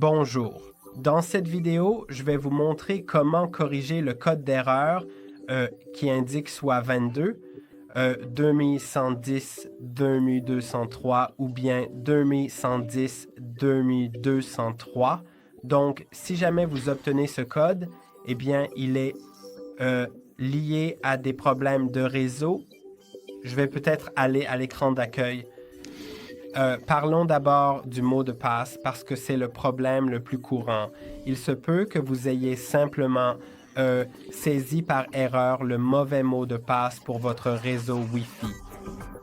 Bonjour. Dans cette vidéo, je vais vous montrer comment corriger le code d'erreur qui indique soit 22, 2110, 2203 ou bien 2110, 2203. Donc, si jamais vous obtenez ce code, eh bien, il est lié à des problèmes de réseau. Je vais peut-être aller à l'écran d'accueil. Parlons d'abord du mot de passe parce que c'est le problème le plus courant. Il se peut que vous ayez simplement saisi par erreur le mauvais mot de passe pour votre réseau Wi-Fi.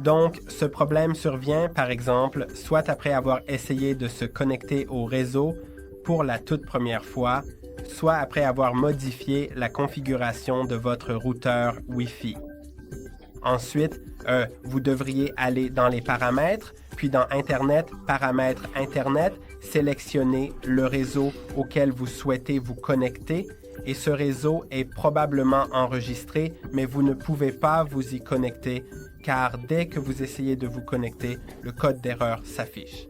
Donc, ce problème survient, par exemple, soit après avoir essayé de se connecter au réseau pour la toute première fois, soit après avoir modifié la configuration de votre routeur Wi-Fi. Ensuite, vous devriez aller dans les paramètres, puis dans Internet, paramètres Internet, sélectionner le réseau auquel vous souhaitez vous connecter et ce réseau est probablement enregistré, mais vous ne pouvez pas vous y connecter car dès que vous essayez de vous connecter, le code d'erreur s'affiche.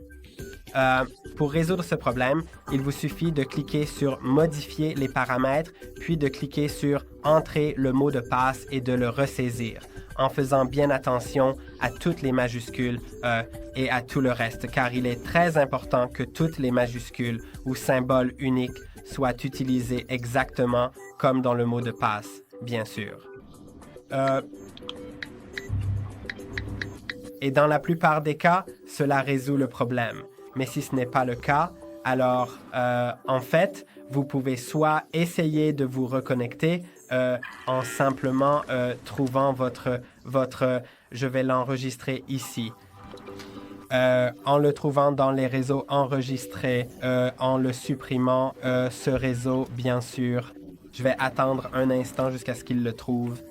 Pour résoudre ce problème, il vous suffit de cliquer sur « Modifier les paramètres », puis de cliquer sur « Entrer le mot de passe » et de le ressaisir, en faisant bien attention à toutes les majuscules et à tout le reste, car il est très important que toutes les majuscules ou symboles uniques soient utilisés exactement comme dans le mot de passe, bien sûr. Et dans la plupart des cas, cela résout le problème. Mais si ce n'est pas le cas, alors en fait, vous pouvez soit essayer de vous reconnecter en simplement trouvant votre, je vais l'enregistrer ici, en le trouvant dans les réseaux enregistrés, en le supprimant, ce réseau, bien sûr. Je vais attendre un instant jusqu'à ce qu'il le trouve.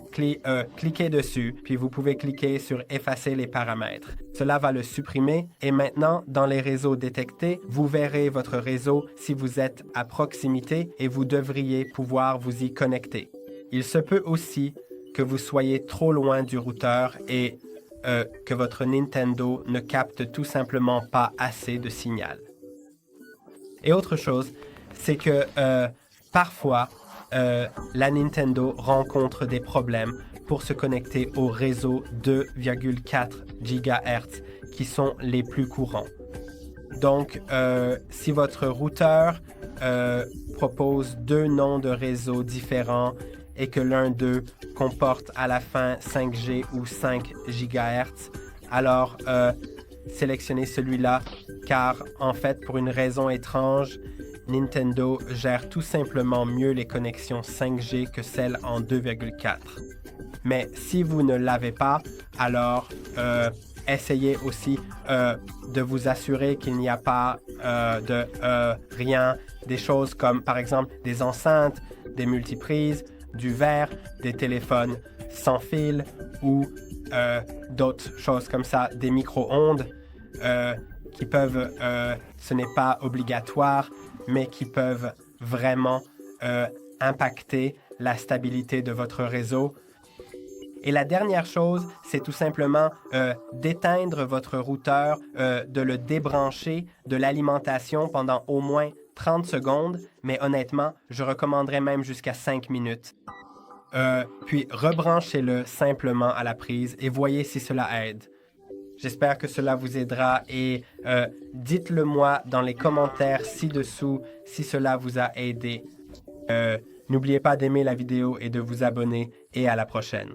Cliquez dessus, puis vous pouvez cliquer sur « Effacer les paramètres ». Cela va le supprimer et maintenant, dans les réseaux détectés, vous verrez votre réseau si vous êtes à proximité et vous devriez pouvoir vous y connecter. Il se peut aussi que vous soyez trop loin du routeur et que votre Nintendo ne capte tout simplement pas assez de signal. Et autre chose, c'est que parfois, la Nintendo rencontre des problèmes pour se connecter au réseau 2,4 GHz qui sont les plus courants. Donc, si votre routeur propose deux noms de réseau différents et que l'un d'eux comporte à la fin 5G ou 5 GHz, alors sélectionnez celui-là car en fait, pour une raison étrange, Nintendo gère tout simplement mieux les connexions 5G que celles en 2,4. Mais si vous ne l'avez pas, alors essayez aussi de vous assurer qu'il n'y a pas de rien, des choses comme par exemple des enceintes, des multiprises, du verre, des téléphones sans fil ou d'autres choses comme ça, des micro-ondes qui peuvent, ce n'est pas obligatoire, mais qui peuvent vraiment impacter la stabilité de votre réseau. Et la dernière chose, c'est tout simplement d'éteindre votre routeur, de le débrancher de l'alimentation pendant au moins 30 secondes, mais honnêtement, je recommanderais même jusqu'à 5 minutes. Puis rebranchez-le simplement à la prise et voyez si cela aide. J'espère que cela vous aidera et dites-le moi dans les commentaires ci-dessous si cela vous a aidé. N'oubliez pas d'aimer la vidéo et de vous abonner et à la prochaine.